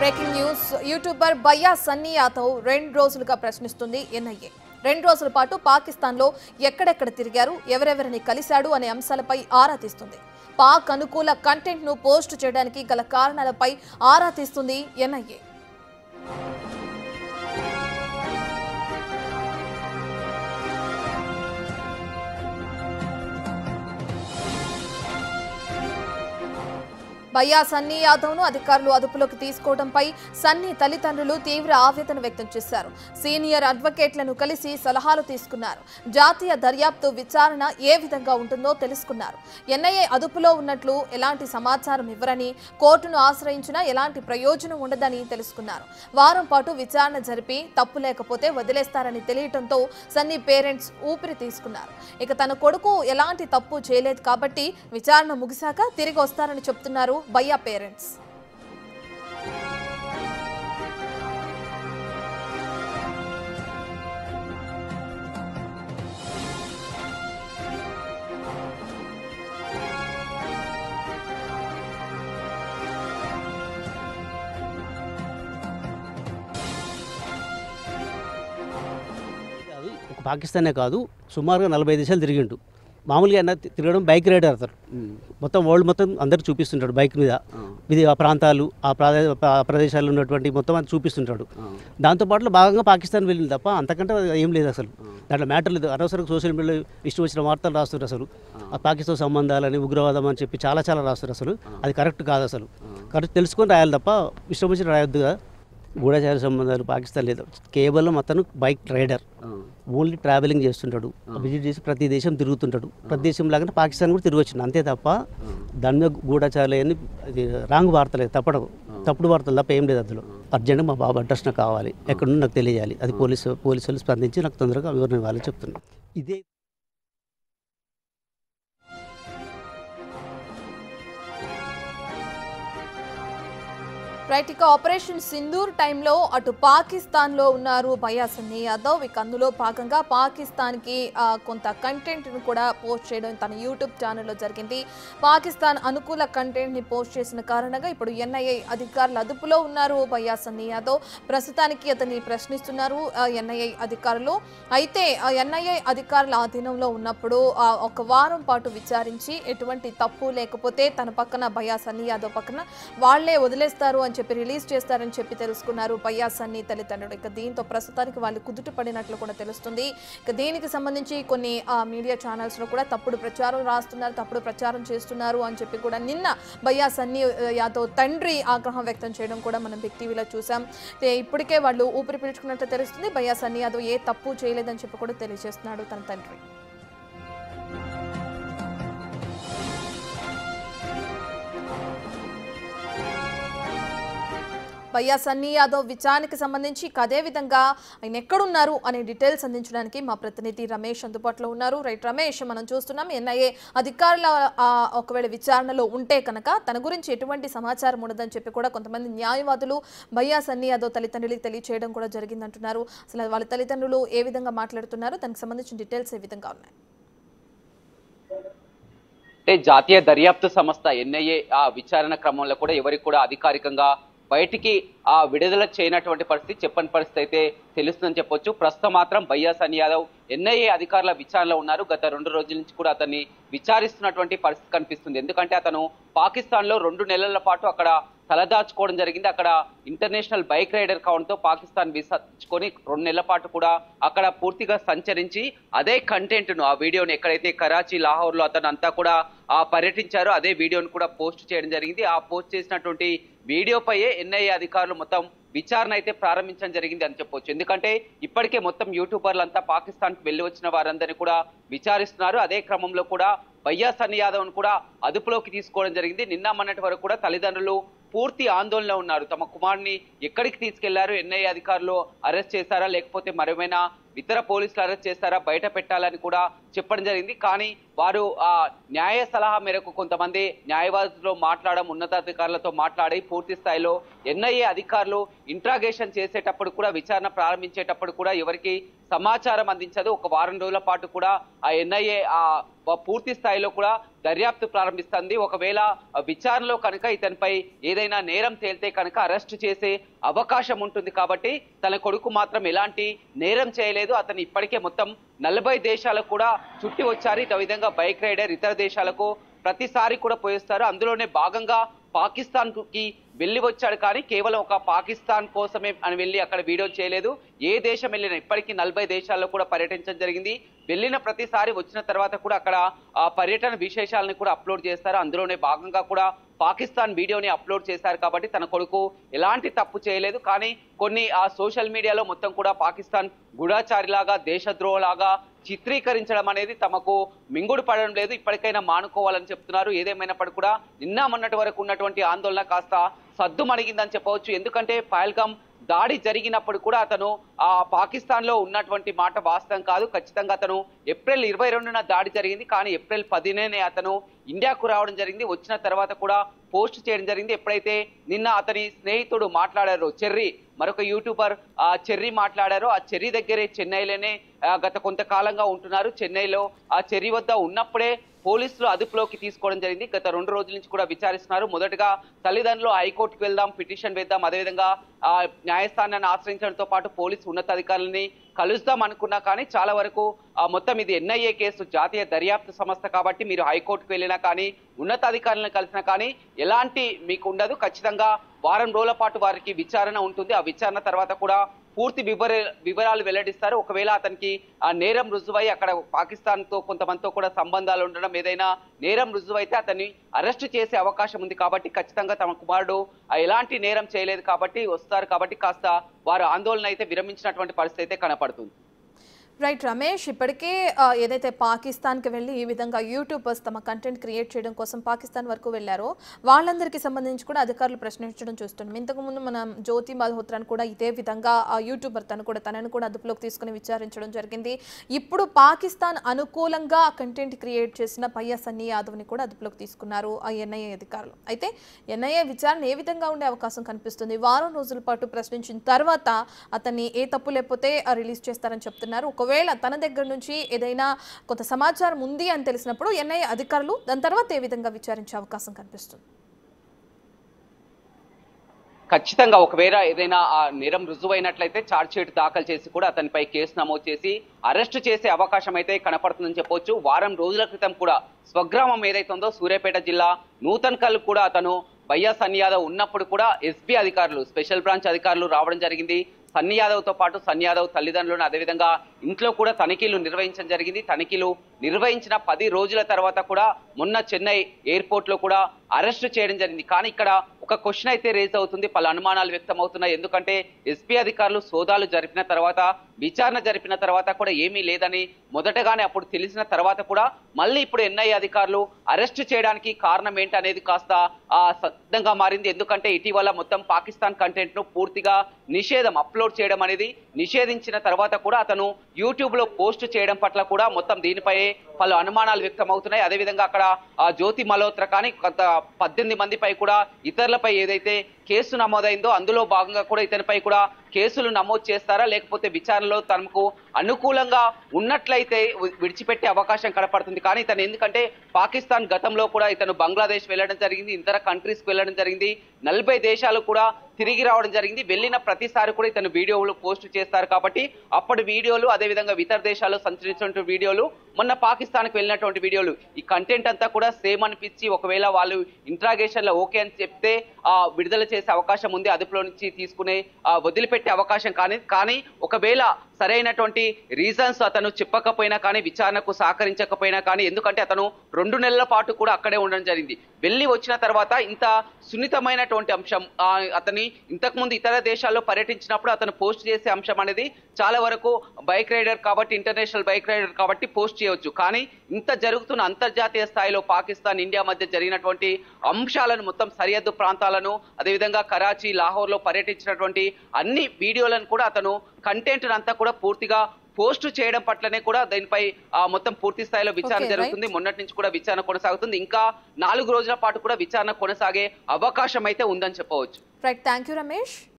Breaking news YouTuber బయ్యా సన్నీ యాదవ్ 2 రోజులుగా ప్రశ్నిస్తుంది NIA. 2 రోజుల పాటు పాకిస్తాన్లో ఎక్కడెక్కడ తిరిగారు, ఎవరెవరిని కలిశాడు అనే అంశాలపై ఆరా తీస్తుంది. పాక్ అనుకూల కంటెంట్ ను పోస్ట్ చేయడానికి గల కారణాలపై ఆరా తీస్తుంది ఎన్ఐఏ. బయ్యా సన్నీ యాదవ్ను అధికారులు అదుపులోకి తీసుకోవడంపై సన్నీ తల్లిదండ్రులు తీవ్ర ఆవేదన వ్యక్తం చేశారు. సీనియర్ అడ్వకేట్లను కలిసి సలహాలు తీసుకున్నారు. జాతీయ దర్యాప్తు విచారణ ఏ విధంగా ఉంటుందో తెలుసుకున్నారు. ఎన్ఐఏ అదుపులో ఉన్నట్లు ఎలాంటి సమాచారం ఇవ్వరని, కోర్టును ఆశ్రయించినా ఎలాంటి ప్రయోజనం ఉండదని తెలుసుకున్నారు. వారం పాటు విచారణ జరిపి తప్పు లేకపోతే వదిలేస్తారని తెలియటంతో సన్నీ పేరెంట్స్ ఊపిరి తీసుకున్నారు. ఇక తన కొడుకు ఎలాంటి తప్పు చేయలేదు కాబట్టి విచారణ ముగిశాక తిరిగి వస్తారని చెప్తున్నారు బయ్యా పేరెంట్స్. పాకిస్తానే కాదు, సుమారుగా 40 దేశాలు తిరిగిండు. మామూలుగా అన్న తిరగడం బైక్ రైడర్ అతను. మొత్తం వరల్డ్ మొత్తం అందరికి చూపిస్తుంటాడు బైక్ మీద. ఇది ఆ ప్రాంతాలు, ఆ ప్రదేశాల్లో ఉన్నటువంటి మొత్తం అది చూపిస్తుంటాడు. దాంతోపాటు భాగంగా పాకిస్తాన్ వెళ్ళింది తప్ప అంతకంటే ఏం లేదు అసలు. దాంట్లో మ్యాటర్ లేదు. అనవసరంగా సోషల్ మీడియాలో ఇష్టం వచ్చిన వార్తలు రాస్తున్నారు. అసలు ఆ పాకిస్తాన్ సంబంధాలని, ఉగ్రవాదం అని చెప్పి చాలా రాస్తున్నారు. అసలు అది కరెక్ట్ కాదు. అసలు కరెక్ట్ తెలుసుకొని రాయాలి తప్ప ఇష్టం వచ్చిన రాయొద్దుగా. గూఢచార సంబంధాలు పాకిస్తాన్ లేదు. కేవలం అతను బైక్ రైడర్, ఓన్లీ ట్రావెలింగ్ చేస్తుంటాడు. విజిట్ చేసి ప్రతి దేశం తిరుగుతుంటాడు. ప్రతి దేశం లాగానే పాకిస్తాన్ కూడా తిరిగి వచ్చింది. అంతే తప్ప దాని మీద గూఢచారాలు అని రాంగ్ వార్తలేదు, తప్పుడు వార్తలు తప్ప ఏం లేదు. అందులో అర్జెంట్గా మా బాబు అడ్రస్ నాకు కావాలి, ఎక్కడున్నా నాకు తెలియాలి, అది పోలీసులు స్పందించి నాకు తొందరగా వివరణ ఇవ్వాలని చెప్తున్నాను. ఇదే రైట్. ఇక ఆపరేషన్ సింధూర్ టైంలో అటు పాకిస్తాన్లో ఉన్నారు బయ్యా సన్నీ యాదవ్. ఇక అందులో భాగంగా పాకిస్తాన్కి కొంత కంటెంట్ను కూడా పోస్ట్ చేయడం తన యూట్యూబ్ ఛానల్లో జరిగింది. పాకిస్తాన్ అనుకూల కంటెంట్ని పోస్ట్ చేసిన కారణంగా ఇప్పుడు ఎన్ఐఏ అధికారుల అదుపులో ఉన్నారు బయ్యా సన్నీ యాదవ్. ప్రస్తుతానికి అతన్ని ప్రశ్నిస్తున్నారు ఎన్ఐఏ అధికారులు. అయితే ఎన్ఐఏ అధికారుల ఆధీనంలో ఉన్నప్పుడు ఒక వారం పాటు విచారించి ఎటువంటి తప్పు లేకపోతే తన పక్కన బయ్యా సన్నీ యాదవ్ పక్కన వాళ్లే వదిలేస్తారు అని చెప్పి రిలీజ్ చేస్తారని చెప్పి తెలుసుకున్నారు బయ్యా సన్నీ తల్లిదండ్రులు. ఇక దీంతో ప్రస్తుతానికి వాళ్ళు కుదుట పడినట్లు కూడా తెలుస్తుంది. ఇక దీనికి సంబంధించి కొన్ని మీడియా ఛానల్స్ లో కూడా తప్పుడు ప్రచారం రాస్తున్నారు, తప్పుడు ప్రచారం చేస్తున్నారు అని చెప్పి కూడా నిన్న బయ్యా సన్నీ యాదవ్ తండ్రి ఆగ్రహం వ్యక్తం చేయడం కూడా మనం బిగ్ టీవీలో చూసాం. ఇప్పటికే వాళ్ళు ఊపిరి పీల్చుకున్నట్టు తెలుస్తుంది. బయ్యా సన్నీ యాదవ్ ఏ తప్పు చేయలేదని చెప్పి కూడా తెలియజేస్తున్నాడు తన తండ్రి. బయ్యా సన్నీ యాదవ్ విచారణకి సంబంధించి అదే విధంగా ఆయన ఎక్కడున్నారు అనే డీటెయిల్స్ అందించడానికి మా ప్రతినిధి రమేష్ అందుబాటులో ఉన్నారు. రైట్ రమేష్, మనం చూస్తున్నాం ఎన్ఐఏ అధికారుల ఒకవేళ విచారణలో ఉంటే కనుక తన గురించి ఎటువంటి సమాచారం ఉండదని చెప్పి కూడా కొంతమంది న్యాయవాదులు బయ్యా సన్నీ యాదవ్ తల్లిదండ్రులకు తెలియచేయడం కూడా జరిగిందంటున్నారు. అసలు వాళ్ళ తల్లిదండ్రులు ఏ విధంగా మాట్లాడుతున్నారు, దానికి సంబంధించిన డీటెయిల్స్ ఏ విధంగా ఉన్నాయి? అంటే జాతీయ దర్యాప్తు సంస్థ ఎన్ఐఏ ఆ విచారణ క్రమంలో కూడా ఎవరికి కూడా అధికారికంగా బయటికి విడుదల చేయనటువంటి పరిస్థితి, చెప్పని పరిస్థితి అయితే తెలుస్తుందని చెప్పొచ్చు. ప్రస్తుతం మాత్రం బయ్యా సన్నీ యాదవ్ ఎన్ఐఏ అధికారుల విచారణలో ఉన్నారు. గత 2 రోజుల నుంచి కూడా అతన్ని విచారిస్తున్నటువంటి పరిస్థితి కనిపిస్తుంది. ఎందుకంటే అతను పాకిస్తాన్లో 2 నెలల పాటు అక్కడ తలదాచుకోవడం జరిగింది. అక్కడ ఇంటర్నేషనల్ బైక్ రైడర్ కావడంతో పాకిస్తాన్ వీసా తెచ్చుకొని 2 నెలల పాటు కూడా అక్కడ పూర్తిగా సంచరించి అదే కంటెంట్ను, ఆ వీడియోని ఎక్కడైతే కరాచీ, లాహోర్లో అతను అంతా కూడా పర్యటించారో అదే వీడియోను కూడా పోస్ట్ చేయడం జరిగింది. ఆ పోస్ట్ చేసినటువంటి వీడియోపైయే ఎన్ఐఏ అధికారులు మొత్తం విచారణ అయితే ప్రారంభించడం జరిగింది అని చెప్పొచ్చు. ఎందుకంటే ఇప్పటికే మొత్తం యూట్యూబర్లంతా పాకిస్తాన్కి వెళ్ళి వచ్చిన వారందరినీ కూడా విచారిస్తున్నారు. అదే క్రమంలో కూడా బయ్యా సన్నీ యాదవ్ను కూడా అదుపులోకి తీసుకోవడం జరిగింది. నిన్న మొన్నటి వరకు కూడా తల్లిదండ్రులు పూర్తి ఆందోళనలో ఉన్నారు. తమ కుమారుని ఎక్కడికి తీసుకెళ్లారు, ఎన్ఐఏ అధికారులు అరెస్ట్ చేశారా లేకపోతే మరేమైనా ఇతర పోలీసులు అరెస్ట్ చేస్తారా, బయట పెట్టాలని కూడా చెప్పడం జరిగింది. కానీ వారు ఆ న్యాయ సలహా మేరకు కొంతమంది న్యాయవాదులతో మాట్లాడడం, ఉన్నతాధికారులతో మాట్లాడి పూర్తి స్థాయిలో ఎన్ఐఏ అధికారులు ఇంట్రాగేషన్ చేసేటప్పుడు కూడా, విచారణ ప్రారంభించేటప్పుడు కూడా ఎవరికి సమాచారం అందించదు. ఒక వారం రోజుల పాటు కూడా ఆ ఎన్ఐఏ పూర్తి స్థాయిలో కూడా దర్యాప్తు ప్రారంభిస్తుంది. ఒకవేళ విచారణలో కనుక ఇతనిపై ఏదైనా నేరం తేలితే కనుక అరెస్టు చేసే అవకాశం ఉంటుంది. కాబట్టి తన కొడుకు మాత్రం ఎలాంటి నేరం చేయలేదు. అతను ఇప్పటికే మొత్తం 40 దేశాలకు కూడా చుట్టి వచ్చారు. ఈ విధంగా బైక్ రైడర్ ఇతర దేశాలకు ప్రతిసారి కూడా పోయిస్తారు. అందులోనే భాగంగా పాకిస్తాన్ కి వెళ్ళి వచ్చాడు. కానీ కేవలం ఒక పాకిస్తాన్ కోసమే అని వెళ్ళి అక్కడ వీడియో చేయలేదు. ఏ దేశం వెళ్ళినా ఇప్పటికీ 40 దేశాల్లో కూడా పర్యటించడం జరిగింది. వెళ్ళిన ప్రతిసారి వచ్చిన తర్వాత కూడా అక్కడ ఆ పర్యటన విశేషాలను కూడా అప్లోడ్ చేస్తారు. అందులోనే భాగంగా కూడా పాకిస్తాన్ వీడియోని అప్లోడ్ చేశారు. కాబట్టి తన కొడుకు ఎలాంటి తప్పు చేయలేదు. కానీ కొన్ని ఆ సోషల్ మీడియాలో మొత్తం కూడా పాకిస్తాన్ గూఢాచారిలాగా, దేశద్రోహలాగా చిత్రీకరించడం అనేది తమకు మింగుడు పడడం లేదు. ఇప్పటికైనా మానుకోవాలని చెప్తున్నారు. ఏదేమైనప్పటికీ కూడా నిన్న మొన్నటి వరకు ఉన్నటువంటి ఆందోళన కాస్త సద్దుమణిగిందని చెప్పవచ్చు. ఎందుకంటే పహల్గామ్ దాడి జరిగినప్పుడు కూడా అతను ఆ పాకిస్తాన్ లో ఉన్నటువంటి మాట వాస్తవం కాదు. ఖచ్చితంగా అతను ఏప్రిల్ 22న దాడి జరిగింది. కానీ ఏప్రిల్ 10నే అతను ఇండియాకు రావడం జరిగింది. వచ్చిన తర్వాత కూడా పోస్ట్ చేయడం జరిగింది. ఎప్పుడైతే నిన్న అతని స్నేహితుడు మాట్లాడారో, చెర్రీ, మరొక యూట్యూబర్ చెర్రీ మాట్లాడారో, ఆ చెర్రీ దగ్గరే చెన్నైలోనే గత కొంతకాలంగా ఉంటున్నారు. చెన్నైలో ఆ చెర్రీ వద్ద ఉన్నప్పుడే పోలీసులు అదుపులోకి తీసుకోవడం జరిగింది. గత 2 రోజుల నుంచి కూడా విచారిస్తున్నారు. మొదటగా తల్లిదండ్రులు హైకోర్టుకు వెళ్దాం, పిటిషన్ వేద్దాం, అదేవిధంగా న్యాయస్థానాన్ని ఆశ్రయించడంతో పాటు పోలీసు ఉన్నతాధికారులని కలుస్తాం అనుకున్నా. కానీ చాలా వరకు మొత్తం ఇది ఎన్ఐఏ కేసు, జాతీయ దర్యాప్తు సంస్థ కాబట్టి మీరు హైకోర్టుకు వెళ్ళినా కానీ, ఉన్నతాధికారులను కలిసినా కానీ ఎలాంటి మీకు ఉండదు. ఖచ్చితంగా వారం రోజుల పాటు వారికి విచారణ ఉంటుంది. ఆ విచారణ తర్వాత కూడా పూర్తి వివరాలు వెల్లడిస్తారు. ఒకవేళ అతనికి ఆ నేరం రుజువై అక్కడ పాకిస్తాన్ తో కొంతమందితో కూడా సంబంధాలు ఉండడం, ఏదైనా నేరం రుజువైతే అతన్ని అరెస్టు చేసే అవకాశం ఉంది. కాబట్టి ఖచ్చితంగా తమ కుమారుడు ఎలాంటి నేరం చేయలేదు కాబట్టి వస్తారు. కాబట్టి కాస్త వారు ఆందోళన అయితే విరమించినటువంటి పరిస్థితి అయితే కనపడుతుంది. రైట్ రమేష్, ఇప్పటికే ఏదైతే పాకిస్తాన్కి వెళ్ళి ఈ విధంగా యూట్యూబర్స్ తమ కంటెంట్ క్రియేట్ చేయడం కోసం పాకిస్తాన్ వరకు వెళ్ళారో వాళ్ళందరికీ సంబంధించి కూడా అధికారులు ప్రశ్నించడం చూస్తున్నాం. ఇంతకుముందు మనం జ్యోతి మల్హోత్రాను కూడా ఇదే విధంగా ఆ యూట్యూబర్ తనను కూడా అదుపులోకి తీసుకుని విచారించడం జరిగింది. ఇప్పుడు పాకిస్తాన్ అనుకూలంగా కంటెంట్ క్రియేట్ చేసిన పయ్యా సన్నీ యాదవ్ని కూడా అదుపులోకి తీసుకున్నారు ఆ ఎన్ఐఏ అధికారులు. అయితే ఎన్ఐఏ విచారణ ఏ విధంగా ఉండే అవకాశం కనిపిస్తుంది? వారం రోజుల పాటు ప్రశ్నించిన తర్వాత అతన్ని ఏ తప్పు లేకపోతే రిలీజ్ చేస్తారని చెప్తున్నారు. ఒకవేళ తన దగ్గర నుంచి ఏదైనా కొంత సమాచారం ఉంది అని తెలిసినప్పుడు ఎన్ఐఏ అధికారులు దాని తర్వాత ఏ విధంగా విచారించే అవకాశం కనిపిస్తుంది? ఖచ్చితంగా ఒకవేళ ఏదైనా ఆ నేరం రుజువైనట్లయితే ఛార్జ్ షీట్ దాఖలు చేసి కూడా అతనిపై కేసు నమోదు చేసి అరెస్టు చేసే అవకాశం అయితే కనపడుతుందని చెప్పొచ్చు. వారం రోజుల క్రితం కూడా స్వగ్రామం ఏదైతే ఉందో సూర్యాపేట జిల్లా నూతన్కల్ కూడా అతను పయ్యా సన్నీ యాదవ్ ఉన్నప్పుడు కూడా ఎస్పీ అధికారులు, స్పెషల్ బ్రాంచ్ అధికారులు రావడం జరిగింది. సన్నీ యాదవ్తో పాటు సన్నీ యాదవ్ తల్లిదండ్రులను, అదేవిధంగా ఇంట్లో కూడా తనిఖీలు నిర్వహించడం జరిగింది. తనిఖీలు నిర్వహించిన 10 రోజుల తర్వాత కూడా మొన్న చెన్నై ఎయిర్పోర్ట్ లో కూడా అరెస్టు చేయడం జరిగింది. కానీ ఇక్కడ ఒక క్వశ్చన్ అయితే రేజ్ అవుతుంది, పలు అనుమానాలు వ్యక్తం అవుతున్నాయి. ఎందుకంటే ఎస్పీ అధికారులు సోదాలు జరిపిన తర్వాత, విచారణ జరిపిన తర్వాత కూడా ఏమీ లేదని మొదటగానే అప్పుడు తెలిసిన తర్వాత కూడా మళ్ళీ ఇప్పుడు ఎన్ఐఏ అధికారులు అరెస్టు చేయడానికి కారణం ఏంటనేది కాస్త సిద్ధంగా మారింది. ఎందుకంటే ఇటీవల మొత్తం పాకిస్తాన్ కంటెంట్ ను పూర్తిగా నిషేధం, అప్లోడ్ చేయడం అనేది నిషేధించిన తర్వాత కూడా అతను యూట్యూబ్ లో పోస్ట్ చేయడం పట్ల కూడా మొత్తం దీనిపై పలు అనుమానాలు వ్యక్తం అవుతున్నాయి. అదేవిధంగా అక్కడ జ్యోతి మల్హోత్రా కానీ కొంత 18 మందిపై కూడా ఇతరులపై ఏదైతే కేసు నమోదైందో అందులో భాగంగా కూడా ఇతనిపై కూడా కేసులు నమోదు చేస్తారా, లేకపోతే విచారణలో తనకు అనుకూలంగా ఉన్నట్లయితే విడిచిపెట్టే అవకాశం కనపడుతుంది. కానీ ఇతను ఎందుకంటే పాకిస్తాన్ గతంలో కూడా ఇతను బంగ్లాదేశ్ వెళ్ళడం జరిగింది, ఇతర కంట్రీస్కి వెళ్ళడం జరిగింది, 40 దేశాలు కూడా తిరిగి రావడం జరిగింది. వెళ్ళిన ప్రతిసారి కూడా ఇతను వీడియోలు పోస్ట్ చేస్తారు. కాబట్టి అప్పటి వీడియోలు, అదేవిధంగా ఇతర దేశాల్లో సంచరించినటువంటి వీడియోలు, మొన్న పాకిస్తాన్కి వెళ్ళినటువంటి వీడియోలు, ఈ కంటెంట్ అంతా కూడా సేమ్ అనిపించి ఒకవేళ వాళ్ళు ఇంట్రాగేషన్ లో ఓకే అని చెప్తే విడుదల చేసే అవకాశం ఉంది, అదుపులో నుంచి తీసుకునే వదిలిపెట్టే అవకాశం. కానీ ఒకవేళ సరైనటువంటి రీజన్స్ అతను చెప్పకపోయినా కానీ, విచారణకు సహకరించకపోయినా కానీ, ఎందుకంటే అతను 2 నెలల పాటు కూడా అక్కడే ఉండడం జరిగింది. వెళ్ళి వచ్చిన తర్వాత ఇంత సున్నితమైనటువంటి అంశం, అతని ఇంతకుముందు ఇతర దేశాల్లో పర్యటించినప్పుడు అతను పోస్ట్ చేసే అంశం అనేది చాలా వరకు బైక్ రైడర్ కాబట్టి, ఇంటర్నేషనల్ బైక్ రైడర్ కాబట్టి పోస్ట్ చేయవచ్చు. కానీ ఇంత జరుగుతున్న అంతర్జాతీయ స్థాయిలో పాకిస్తాన్, ఇండియా మధ్య జరిగినటువంటి అంశాలను, మొత్తం సరిహద్దు ప్రాంతాలను, అదేవిధంగా కరాచీ, లాహోర్లో పర్యటించినటువంటి అన్ని వీడియోలను కూడా అతను కంటెంట్ అంతా కూడా పూర్తిగా పోస్ట్ చేయడం పట్లనే కూడా దీనిపై మొత్తం పూర్తి స్థాయిలో విచారణ Okay, జరుగుతుంది. మొన్నటి నుంచి కూడా విచారణ కొనసాగుతుంది. ఇంకా 4 రోజుల పాటు కూడా విచారణ కొనసాగే అవకాశం అయితే ఉందని చెప్పవచ్చు. Right, thank you Ramesh.